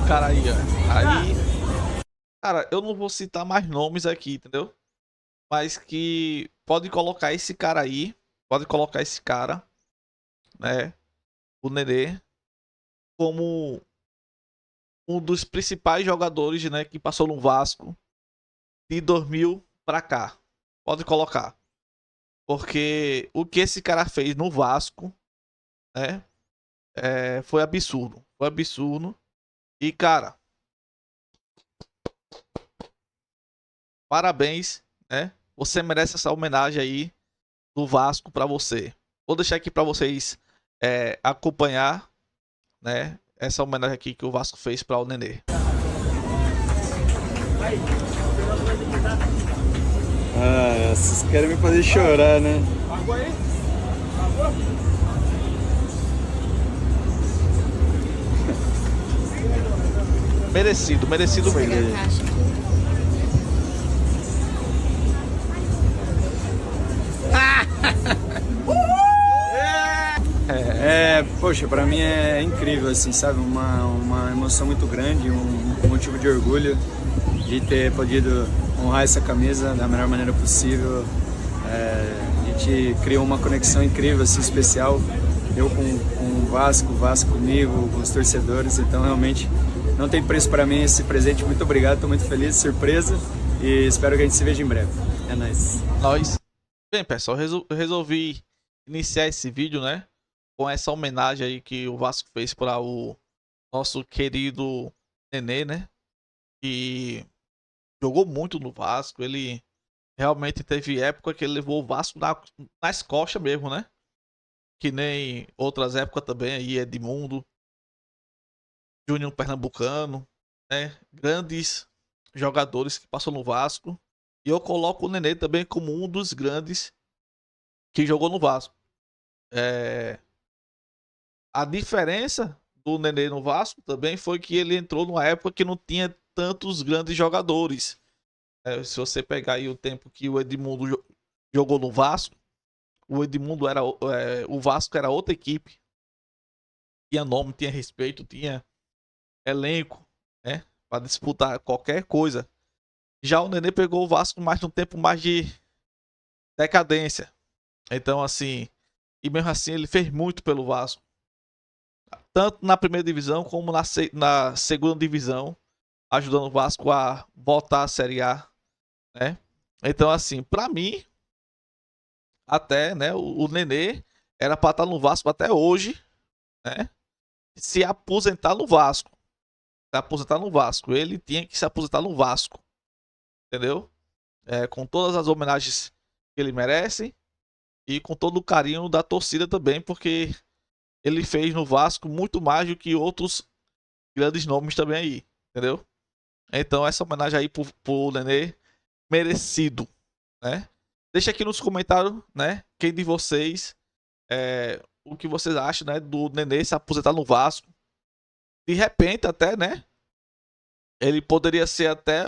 cara aí, ó. Aí, cara, eu não vou citar mais nomes aqui, entendeu? Mas que pode colocar esse cara aí, pode colocar esse cara, né? O Nenê, como um dos principais jogadores, né? Que passou no Vasco de 2000 pra cá. Pode colocar. Porque o que esse cara fez no Vasco, né? Foi absurdo. Foi absurdo. E, cara, parabéns, né? Você merece essa homenagem aí do Vasco pra você. Vou deixar aqui pra vocês acompanhar, né? Essa homenagem aqui que o Vasco fez para o Nenê. Ah, vocês querem me fazer chorar, né? Merecido, merecido mesmo. Poxa, pra mim é incrível, assim, sabe? Uma emoção muito grande, um motivo de orgulho de ter podido honrar essa camisa da melhor maneira possível. A gente criou uma conexão incrível, assim, especial. Eu com o Vasco, o Vasco comigo, com os torcedores. Então, realmente, não tem preço para mim esse presente. Muito obrigado, estou muito feliz, surpresa. E espero que a gente se veja em breve. É nóis. Nós. Bem, pessoal, eu resolvi iniciar esse vídeo, né? Com essa homenagem aí que o Vasco fez para o nosso querido Nenê, né? Que jogou muito no Vasco. Ele realmente teve época que ele levou o Vasco nas costas mesmo, né? Que nem outras épocas também aí, Edmundo, Júnior Pernambucano, né? Grandes jogadores que passou no Vasco. E eu coloco o Nenê também como um dos grandes que jogou no Vasco. A diferença do Nenê no Vasco também foi que ele entrou numa época que não tinha tantos grandes jogadores. Se você pegar aí o tempo que o Edmundo jogou no Vasco, o Edmundo era. O Vasco era outra equipe. Tinha nome, tinha respeito, tinha elenco, né? Para disputar qualquer coisa. Já o Nenê pegou o Vasco mais num tempo mais de decadência. Então, assim, e mesmo assim ele fez muito pelo Vasco. Tanto na primeira divisão como na segunda divisão, ajudando o Vasco a voltar à Série A, né? Então, assim, pra mim, até, né, o Nenê era pra estar no Vasco até hoje, né? Se aposentar no Vasco. Se aposentar no Vasco. Ele tinha que se aposentar no Vasco, entendeu? Com todas as homenagens que ele merece e com todo o carinho da torcida também, porque ele fez no Vasco muito mais do que outros grandes nomes também aí, entendeu? Então essa homenagem aí pro Nenê, merecido, né? Deixa aqui nos comentários, né? Quem de vocês, o que vocês acham, né? Do Nenê se aposentar no Vasco. De repente até, né? Ele poderia ser até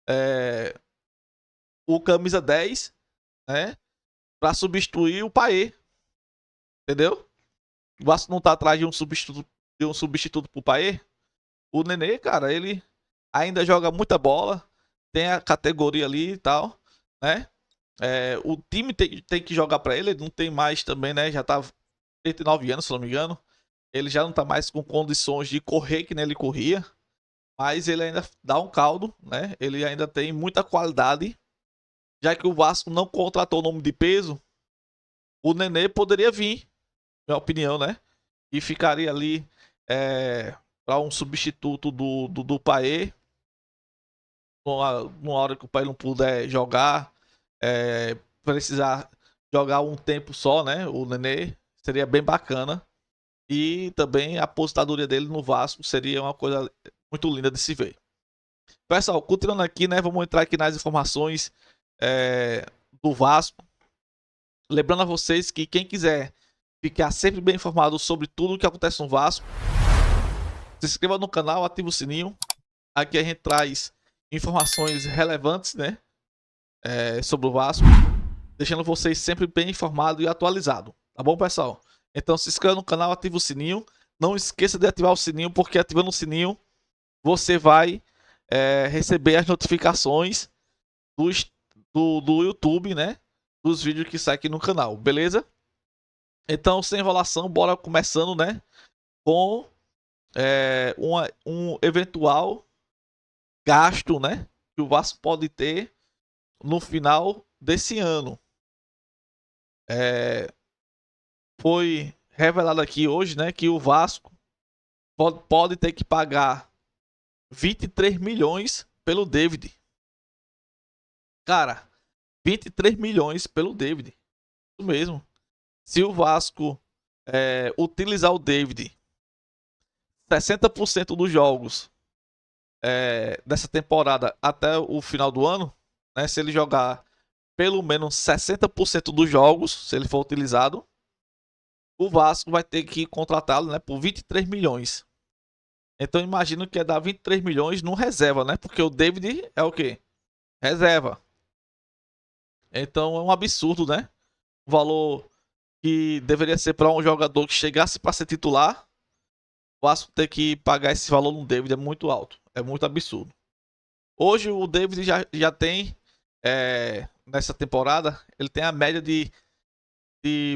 é, o camisa 10, né? Pra substituir o Paê, entendeu? O Vasco não tá atrás de um substituto pro Paê. O Nenê, cara, ele ainda joga muita bola, tem a categoria ali e tal, né? O time tem que jogar pra ele não tem mais também, né? Já tá 39 anos, se não me engano. Ele já não tá mais com condições de correr que nem ele corria, mas ele ainda dá um caldo, né? Ele ainda tem muita qualidade, já que o Vasco não contratou o nome de peso, o Nenê poderia vir, minha opinião, né? E ficaria ali para um substituto do Paê, numa hora que o Paê não puder jogar, precisar jogar um tempo só, né? O Nenê seria bem bacana. E também a aposentadoria dele no Vasco seria uma coisa muito linda de se ver. Pessoal, continuando aqui, né? Vamos entrar aqui nas informações do Vasco. Lembrando a vocês que quem quiser ficar sempre bem informado sobre tudo o que acontece no Vasco, se inscreva no canal, ative o sininho. Aqui a gente traz informações relevantes, né? Sobre o Vasco, deixando vocês sempre bem informados e atualizados. Tá bom, pessoal? Então se inscreva no canal, ative o sininho. não esqueça de ativar o sininho, porque ativando o sininho você vai receber as notificações do YouTube, né? Dos vídeos que saem aqui no canal, beleza? Então, sem enrolação, bora começando, né? Com um eventual gasto, né? Que o Vasco pode ter no final desse ano. Foi revelado aqui hoje, né? Que o Vasco pode ter que pagar 23 milhões pelo David. Cara, 23 milhões pelo David. Isso mesmo. Se o Vasco utilizar o David 60% dos jogos dessa temporada até o final do ano, né, se ele jogar pelo menos 60% dos jogos, se ele for utilizado, o Vasco vai ter que contratá-lo, né, por 23 milhões. Então imagino que é dar 23 milhões no reserva, né? Porque o David é o quê? Reserva. Então é um absurdo, né? O valor que deveria ser para um jogador que chegasse para ser titular, o Vasco ter que pagar esse valor no David é muito alto. É muito absurdo. Hoje o David já tem, nessa temporada, ele tem a média de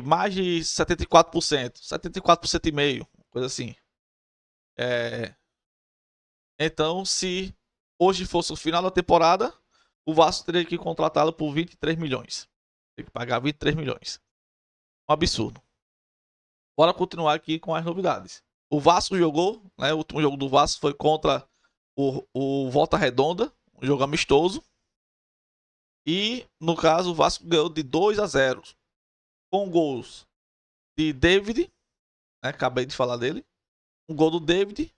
mais de 74%. 74% e meio, coisa assim. Então, se hoje fosse o final da temporada, o Vasco teria que contratá-lo por 23 milhões. Tem que pagar 23 milhões. Um absurdo. Bora continuar aqui com as novidades. O Vasco jogou, né? O último jogo do Vasco foi contra o Volta Redonda, um jogo amistoso. E, no caso, o Vasco ganhou de 2-0. Com gols de David, né? Acabei de falar dele. Um gol do David.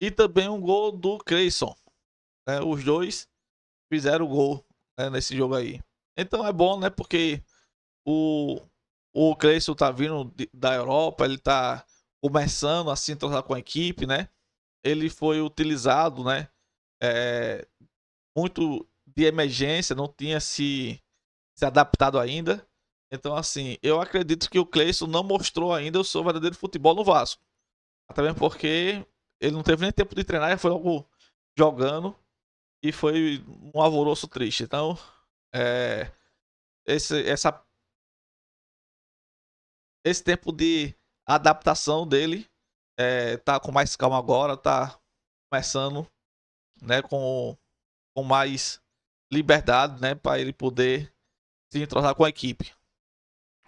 E também um gol do Creyson. Né? Os dois fizeram o gol, né, nesse jogo aí. Então é bom, né? Porque o Creyson tá vindo da Europa, ele tá começando a se entrosar com a equipe, né? Ele foi utilizado, né? Muito de emergência, não tinha se adaptado ainda. Então, assim, eu acredito que o Creyson não mostrou ainda o seu verdadeiro futebol no Vasco. Até mesmo porque ele não teve nem tempo de treinar, ele foi logo jogando e foi um alvoroço triste. Então, esse tempo de adaptação dele tá com mais calma agora, tá começando, né, com mais liberdade, né, para ele poder se entrosar com a equipe.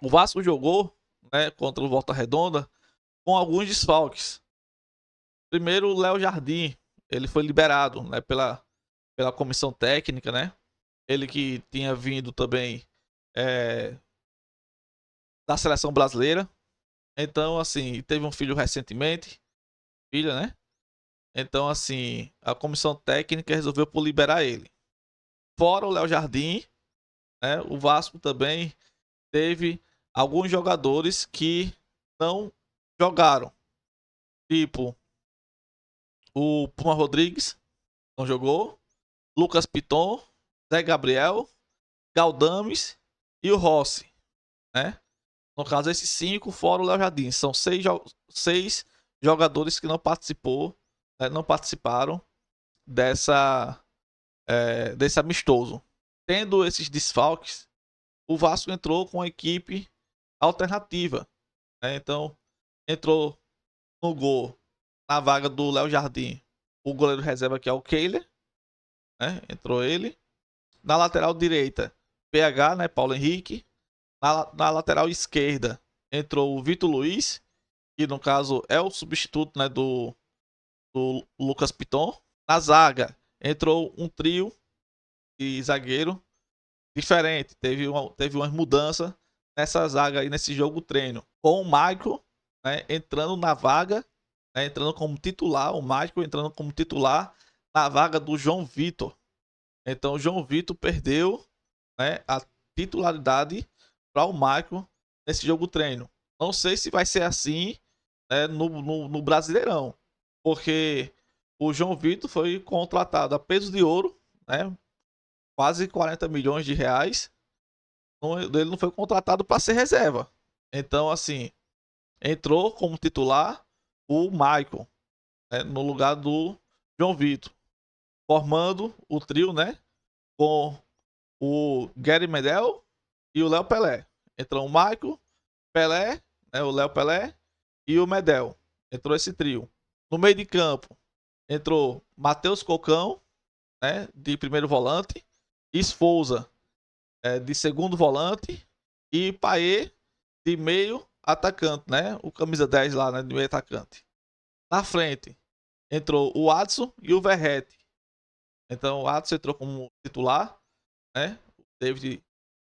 O Vasco jogou, né, contra o Volta Redonda com alguns desfalques. Primeiro, o Léo Jardim, ele foi liberado, né, pela comissão técnica, né? Ele que tinha vindo também da seleção brasileira. Então, assim, teve um filho recentemente, filha, né? Então, assim, a comissão técnica resolveu por liberar ele. Fora o Léo Jardim, né? O Vasco também teve alguns jogadores que não jogaram. Tipo, o Puma Rodrigues não jogou. Lucas Piton, Zé Gabriel, Galdames e o Rossi, né? No caso, esses 5 fora o Léo Jardim. São 6 jogadores que não participaram desse amistoso. Tendo esses desfalques, o Vasco entrou com a equipe alternativa, né? Então, entrou no gol, na vaga do Léo Jardim, o goleiro reserva, que é o Keiler, né? Entrou ele. Na lateral direita, PH, né? Paulo Henrique. Na lateral esquerda, entrou o Vitor Luiz, que no caso é o substituto, né, do Lucas Piton. Na zaga, entrou um trio de zagueiro diferente. Teve umas mudanças nessa zaga aí, nesse jogo treino. Com o Michael, né, entrando na vaga, né, entrando como titular. O Michael entrando como titular na vaga do João Vitor. Então o João Vitor perdeu, né, a titularidade para o Michael nesse jogo treino. Não sei se vai ser assim, né, no Brasileirão, porque o João Vitor foi contratado a peso de ouro, né, quase 40 milhões de reais. Ele não foi contratado para ser reserva. Então, assim, entrou como titular, o Michael, né, no lugar do João Vitor, formando o trio, né, com o Gary Medel e o Léo Pelé. Entrou o Michael, Pelé, né, o Léo Pelé e o Medel. Entrou esse trio. No meio de campo, entrou Matheus Cocão, né, de primeiro volante, Esfouza, de segundo volante, e Paê, de meio atacante, né, o camisa 10 lá, né, de meio atacante. Na frente, entrou o Adson e o Verrete. Então o Adson entrou como titular, né, o David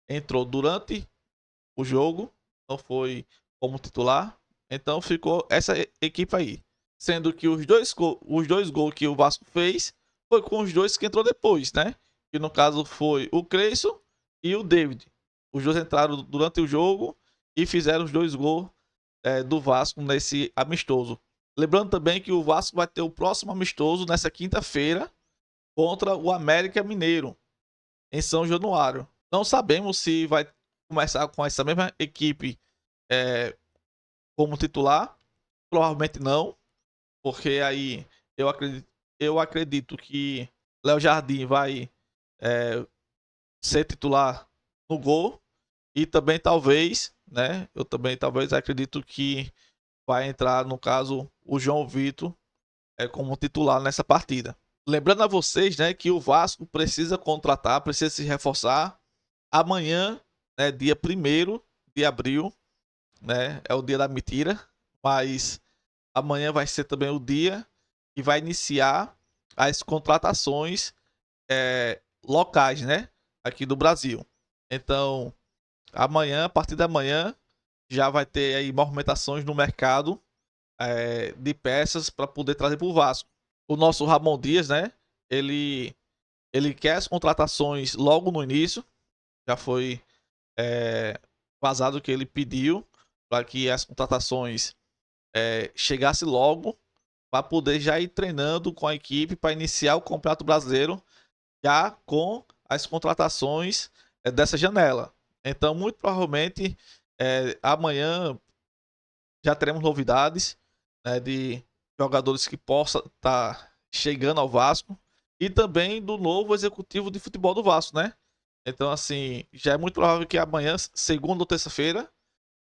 entrou durante o jogo, não foi como titular. Então ficou essa equipe aí. Sendo que os dois gols que o Vasco fez foi com os dois que entrou depois, né? Que no caso foi o Creyson e o David. Os dois entraram durante o jogo e fizeram os 2 gols do Vasco nesse amistoso. Lembrando também que o Vasco vai ter o próximo amistoso nessa quinta-feira contra o América Mineiro, em São Januário. Não sabemos se vai começar com essa mesma equipe como titular. Provavelmente não, porque aí eu acredito que Léo Jardim vai ser titular no gol. E também talvez, né? Eu também talvez acredito que vai entrar, no caso, o João Vitor como titular nessa partida. Lembrando a vocês, né, que o Vasco precisa contratar, precisa se reforçar. Amanhã, né, dia 1º de abril, né, é o dia da mentira, mas amanhã vai ser também o dia que vai iniciar as contratações locais, né, aqui do Brasil. Então, amanhã, a partir da manhã, já vai ter aí movimentações no mercado de peças para poder trazer para o Vasco. O nosso Ramon Dias, né, ele quer as contratações logo no início. Já foi vazado que ele pediu para que as contratações chegassem logo, para poder já ir treinando com a equipe para iniciar o Campeonato Brasileiro já com as contratações dessa janela. Então, muito provavelmente, amanhã já teremos novidades, né, de jogadores que possam estar chegando ao Vasco e também do novo executivo de futebol do Vasco, né? Então, assim, já é muito provável que amanhã, segunda ou terça-feira,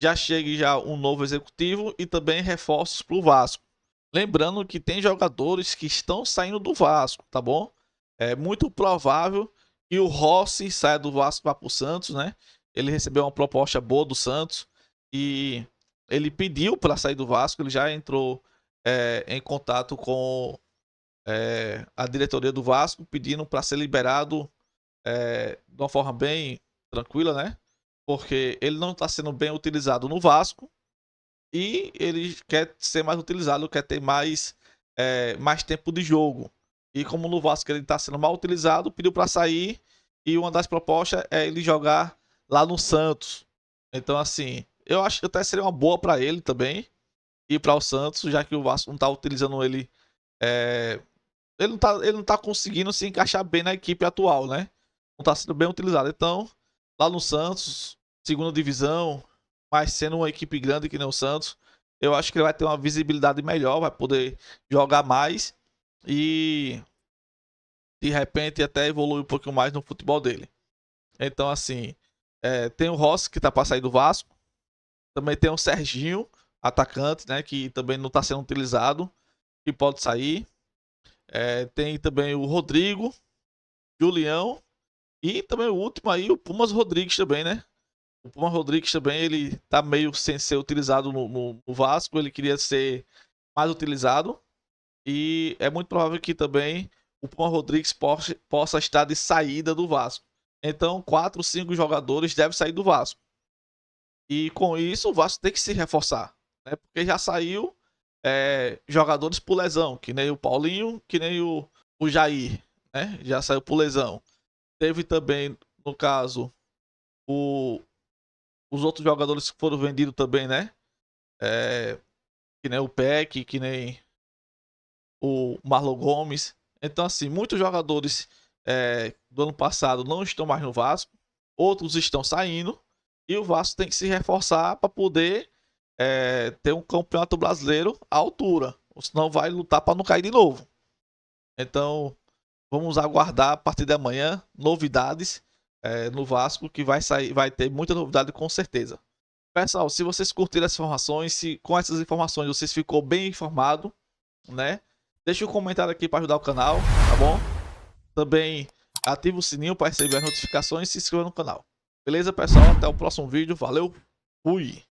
já chegue já um novo executivo e também reforços para o Vasco. Lembrando que tem jogadores que estão saindo do Vasco, tá bom? É muito provável que o Rossi saia do Vasco para o Santos, né? Ele recebeu uma proposta boa do Santos e ele pediu para sair do Vasco. Ele já entrou em contato com a diretoria do Vasco, pedindo para ser liberado de uma forma bem tranquila, né? Porque ele não está sendo bem utilizado no Vasco e ele quer ser mais utilizado, quer ter mais tempo de jogo. E como no Vasco ele está sendo mal utilizado, pediu para sair e uma das propostas é ele jogar lá no Santos. Então, assim, eu acho que até seria uma boa para ele também ir para o Santos, já que o Vasco não está utilizando ele. Ele não tá conseguindo se encaixar bem na equipe atual, né? Não está sendo bem utilizado. Então, lá no Santos, segunda divisão, mas sendo uma equipe grande que nem o Santos, eu acho que ele vai ter uma visibilidade melhor, vai poder jogar mais e de repente até evoluir um pouquinho mais no futebol dele. Então, assim, tem o Rossi que tá para sair do Vasco, também tem o Serginho, atacante, né, que também não está sendo utilizado, que pode sair. Tem também o Rodrigo, Julião e também o último aí, o Pumas Rodrigues também, né? O Pumas Rodrigues também, ele tá meio sem ser utilizado no Vasco, ele queria ser mais utilizado e é muito provável que também o Pumas Rodrigues possa estar de saída do Vasco. Então, 4, 5 jogadores devem sair do Vasco. E com isso, o Vasco tem que se reforçar, né? Porque já saiu jogadores por lesão, que nem o Paulinho, que nem o Jair, né? Já saiu por lesão. Teve também, no caso, os outros jogadores que foram vendidos também, né? Que nem o Peck, que nem o Marlon Gomes. Então, assim, muitos jogadores do ano passado não estão mais no Vasco, outros estão saindo, e o Vasco tem que se reforçar para poder ter um campeonato brasileiro à altura. Ou senão vai lutar para não cair de novo. Então, vamos aguardar a partir de amanhã novidades no Vasco, que vai ter muita novidade com certeza. Pessoal, se vocês curtiram as informações, se com essas informações vocês ficou bem informado, né? Deixa um comentário aqui para ajudar o canal, tá bom? Também ativa o sininho para receber as notificações e se inscreva no canal. Beleza, pessoal? Até o próximo vídeo. Valeu, fui!